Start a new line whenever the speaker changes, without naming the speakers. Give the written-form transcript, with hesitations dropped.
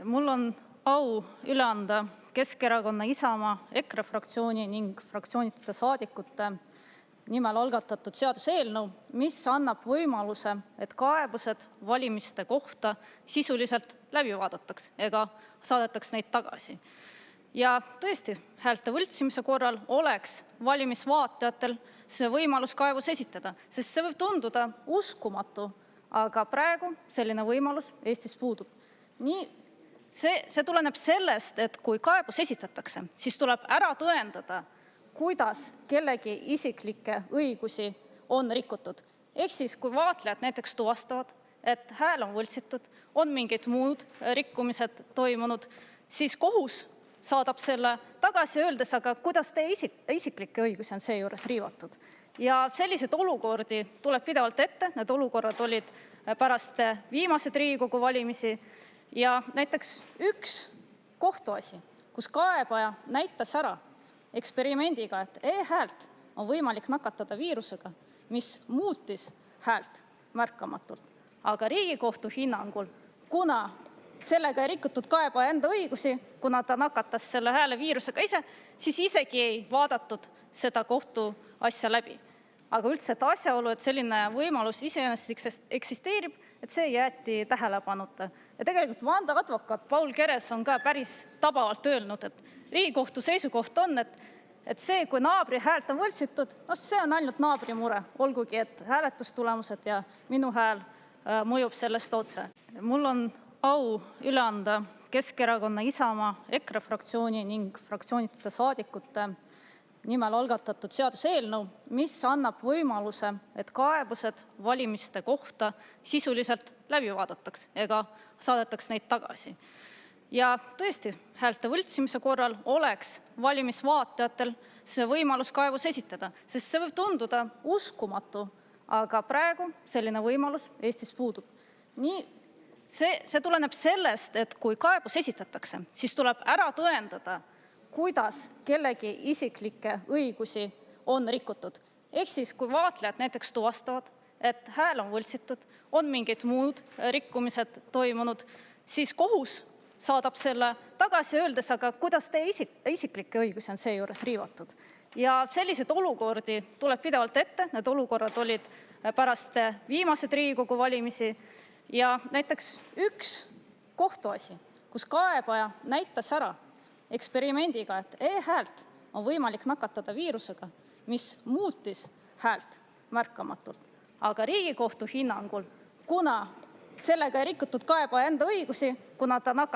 Mul on au üle anda Keskerakonna, Isamaa, EKRE fraktsiooni ning fraktsioonide saadikute nimel algatatud seaduseelnõu, mis annab võimaluse, et kaebused valimiste kohta sisuliselt läbi vaadataks ega saadetaks neid tagasi. Ja tõesti, häälte võltsimise korral oleks valimisvaatlejatel see võimalus kaebus esitada, sest see võib tunduda uskumatu, aga praegu selline võimalus Eestis puudub. See tuleneb sellest, et kui kaebus esitatakse, siis tuleb ära tõendada, kuidas kellegi isiklikke õigusi on rikutud. Ehk siis, kui vaatlejad näiteks tuvastavad, et hääl on võltsitud, on mingid muud rikkumised toimunud, siis kohus saadab selle tagasi, öeldes, aga kuidas teie isiklikke õigusi on seejuures riivatud. Ja selliseid olukordi tuleb pidevalt ette, need olukorrad olid pärast viimaseid Riigikogu valimisi. Ja näiteks üks kohtuasi, kus kaebaja näitas ära eksperimendiga, et e-häält on võimalik nakatada viirusega, mis muutis häält märkamatult. Aga Riigikohtu hinnangul, kuna sellega ei rikutud kaebaja enda õigusi, kuna ta nakatas selle hääle viirusega ise, siis isegi ei vaadatud seda kohtuasja läbi. Aga üldse, et asjaolu, et selline võimalus iseenesest eksisteerib, et see jäeti tähelepanuta. Ja tegelikult vandeadvokaat Paul Keres on ka päris tabavalt öelnud, et Riigikohtu seisukoht on, et see, kui naabri häält on võltsitud, see on ainult naabri mure, olgugi et hääletustulemused ja minu hääl mõjub sellest otse. Mul on au üle anda Keskerakonna, Isamaa, EKRE fraktsiooni ning fraktsioonide saadikute nimel algatatud seaduseelnõu, mis annab võimaluse, et kaebused valimiste kohta sisuliselt läbi vaadataks ega saadetaks neid tagasi. Ja tõesti, häälte võltsimise korral oleks valimisvaatlejatel see võimalus kaebus esitada, sest see võib tunduda uskumatu, aga praegu selline võimalus Eestis puudub. See tuleneb sellest, et kui kaebus esitatakse, siis tuleb ära tõendada, kuidas kellegi isiklikke õigusi on rikutud. Ehk siis, kui vaatlejad näiteks tuvastavad, et hääl on võltsitud, on mingid muud rikkumised toimunud, siis kohus saadab selle tagasi, öeldes, aga kuidas teie isiklikke õigusi on seejuures riivatud. Ja selliseid olukordi tuleb pidevalt ette, need olukorrad olid pärast viimaseid Riigikogu valimisi. Ja näiteks üks kohtuasi, kus kaebaja näitas ära eksperimendiga, et e-häält on võimalik nakatada viirusega, mis muutis häält märkamatult. Aga Riigikohtu hinnangul, kuna sellega ei rikutud kaebaja enda õigusi, kuna ta